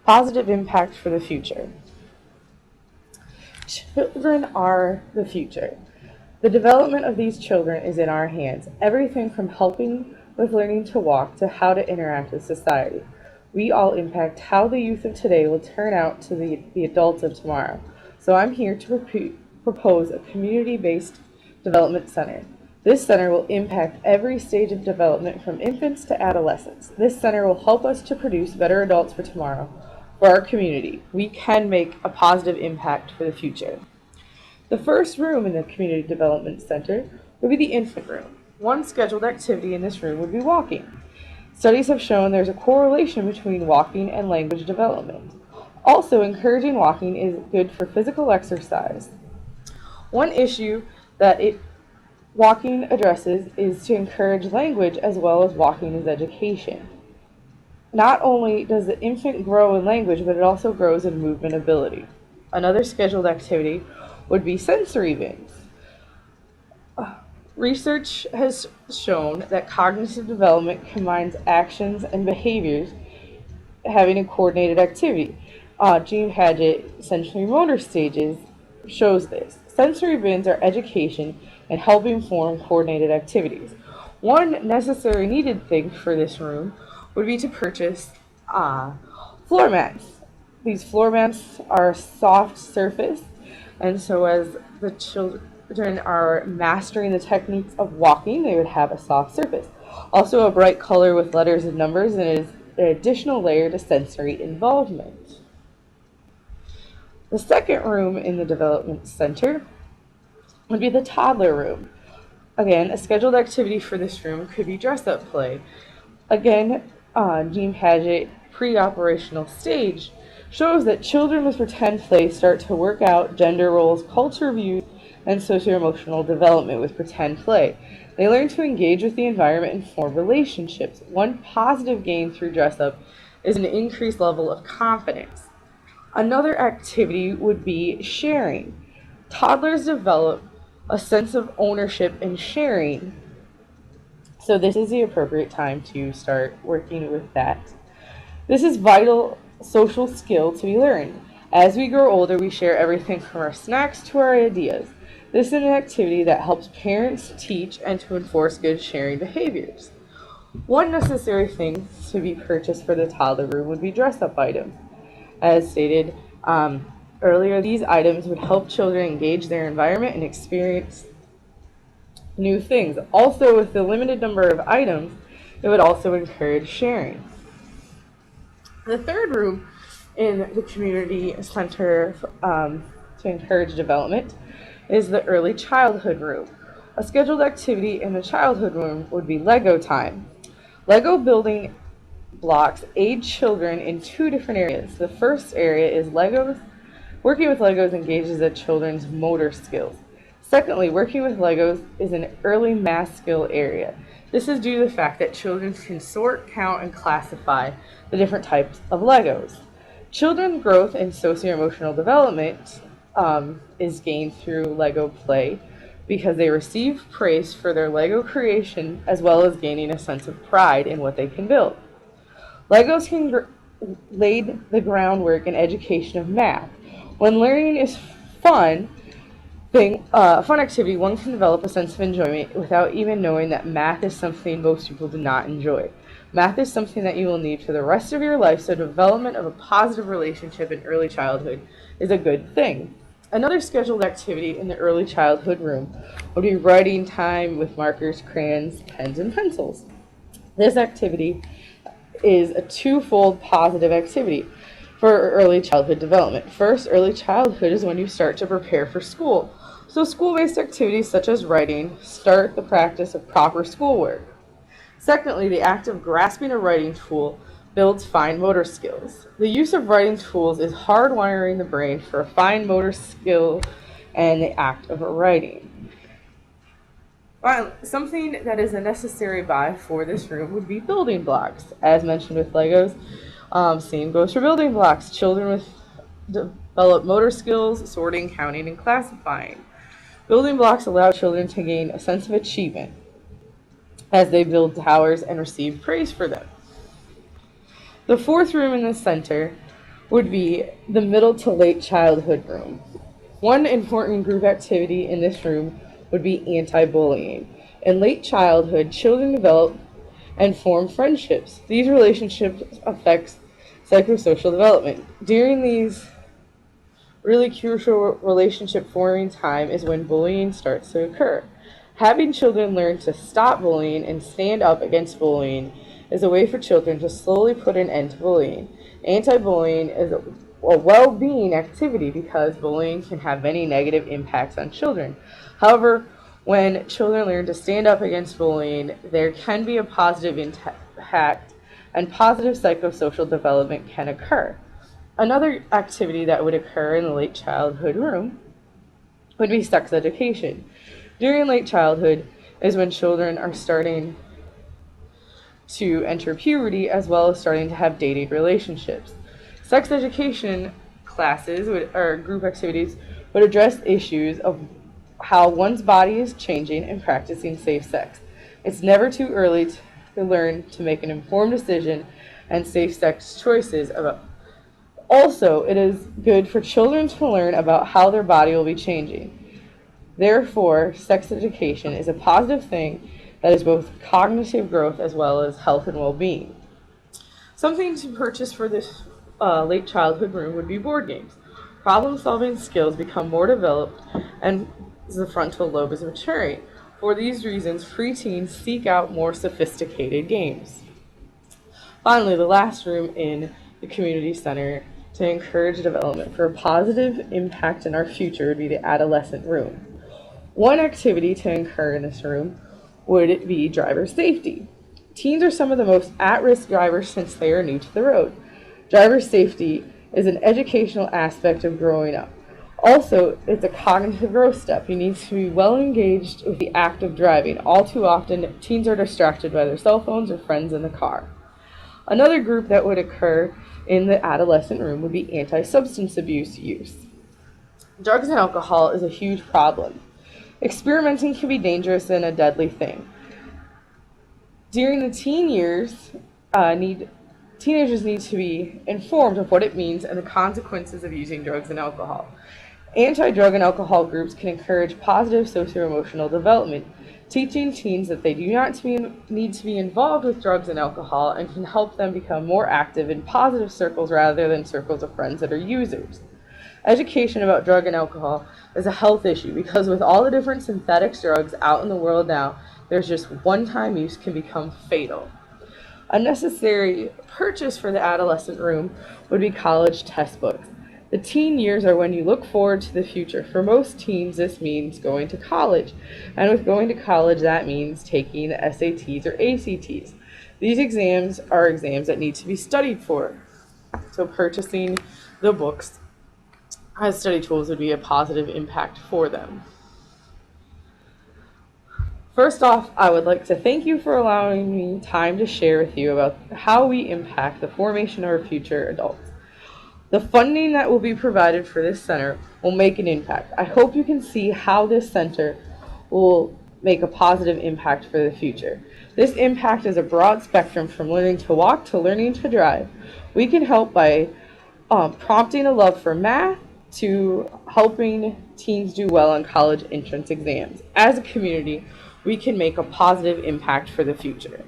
Positive impact for the future. Children are the future. The development of these children is in our hands. Everything from helping with learning to walk to how to interact with society. We all impact how the youth of today will turn out to the adults of tomorrow. So I'm here to propose a community-based development center. This center will impact every stage of development from infants to adolescents. This center will help us to produce better adults for tomorrow. For our community, we can make a positive impact for the future. The first room in the Community Development Center would be the infant room. One scheduled activity in this room would be walking. Studies have shown there's a correlation between walking and language development. Also, encouraging walking is good for physical exercise. One issue that walking addresses is to encourage language as well as walking as education. Not only does the infant grow in language, but it also grows in movement ability. Another scheduled activity would be sensory bins. Research has shown that cognitive development combines actions and behaviors having a coordinated activity. Gene Hadget sensory motor stages shows this. Sensory bins are education and helping form coordinated activities. One necessary needed thing for this room would be to purchase floor mats. These floor mats are a soft surface, and so as the children are mastering the techniques of walking, they would have a soft surface. Also a bright color with letters and numbers, and it is an additional layer to sensory involvement. The second room in the development center would be the toddler room. Again, a scheduled activity for this room could be dress-up play. Again, Gene Padgett pre-operational stage shows that children with pretend play start to work out gender roles, culture views, and socio-emotional development with pretend play. They learn to engage with the environment and form relationships. One positive gain through dress-up is an increased level of confidence. Another activity would be sharing. Toddlers develop a sense of ownership and sharing. So this is the appropriate time to start working with that. This is vital social skill to be learned. As we grow older, we share everything from our snacks to our ideas. This is an activity that helps parents teach and to enforce good sharing behaviors. One necessary thing to be purchased for the toddler room would be dress-up items. As stated earlier, these items would help children engage their environment and experience new things. Also, with the limited number of items, it would also encourage sharing. The third room in the community center to encourage development is the early childhood room. A scheduled activity in the childhood room would be Lego time. Lego building blocks aid children in two different areas. The first area is Legos. Working with Legos engages the children's motor skills. Secondly, working with Legos is an early math skill area. This is due to the fact that children can sort, count, and classify the different types of Legos. Children's growth and socio-emotional development is gained through Lego play because they receive praise for their Lego creation as well as gaining a sense of pride in what they can build. Legos can lay the groundwork in education of math. When learning is fun activity, one can develop a sense of enjoyment without even knowing that math is something most people do not enjoy. Math is something that you will need for the rest of your life, so development of a positive relationship in early childhood is a good thing. Another scheduled activity in the early childhood room would be writing time with markers, crayons, pens, and pencils. This activity is a twofold positive activity for early childhood development. First, early childhood is when you start to prepare for school. So school-based activities such as writing start the practice of proper schoolwork. Secondly, the act of grasping a writing tool builds fine motor skills. The use of writing tools is hardwiring the brain for a fine motor skill and the act of writing. Something that is a necessary buy for this room would be building blocks. As mentioned with Legos, same goes for building blocks. Children develop motor skills, sorting, counting, and classifying. Building blocks allow children to gain a sense of achievement as they build towers and receive praise for them. The fourth room in the center would be the middle to late childhood room. One important group activity in this room would be anti-bullying. In late childhood, children develop and form friendships. These relationships affect psychosocial development. During these really crucial relationship forming time is when bullying starts to occur. Having children learn to stop bullying and stand up against bullying is a way for children to slowly put an end to bullying. Anti-bullying is a well-being activity because bullying can have many negative impacts on children. However, when children learn to stand up against bullying, there can be a positive impact and positive psychosocial development can occur. Another activity that would occur in the late childhood room would be sex education. During late childhood is when children are starting to enter puberty as well as starting to have dating relationships. Sex education classes or group activities would address issues of how one's body is changing and practicing safe sex. It's never too early to learn to make an informed decision and safe sex choices about. Also, it is good for children to learn about how their body will be changing. Therefore, sex education is a positive thing that is both cognitive growth as well as health and well-being. Something to purchase for this late childhood room would be board games. Problem-solving skills become more developed and the frontal lobe is maturing. For these reasons, preteens seek out more sophisticated games. Finally, the last room in the community center to encourage development for a positive impact in our future would be the adolescent room. One activity to incur in this room would be driver safety. Teens are some of the most at-risk drivers since they are new to the road. Driver safety is an educational aspect of growing up. Also, it's a cognitive growth step. You need to be well engaged with the act of driving. All too often, teens are distracted by their cell phones or friends in the car. Another group that would occur in the adolescent room would be anti-substance abuse use. Drugs and alcohol is a huge problem. Experimenting can be dangerous and a deadly thing. During the teen years, teenagers need to be informed of what it means and the consequences of using drugs and alcohol. Anti-drug and alcohol groups can encourage positive socio-emotional development, teaching teens that they do not need to be involved with drugs and alcohol and can help them become more active in positive circles rather than circles of friends that are users. Education about drug and alcohol is a health issue because with all the different synthetic drugs out in the world now, there's just one-time use can become fatal. A necessary purchase for the adolescent room would be college test books. The teen years are when you look forward to the future. For most teens, this means going to college. And with going to college, that means taking the SATs or ACTs. These exams are exams that need to be studied for. So purchasing the books as study tools would be a positive impact for them. First off, I would like to thank you for allowing me time to share with you about how we impact the formation of our future adults. The funding that will be provided for this center will make an impact. I hope you can see how this center will make a positive impact for the future. This impact is a broad spectrum from learning to walk to learning to drive. We can help by prompting a love for math to helping teens do well on college entrance exams. As a community, we can make a positive impact for the future.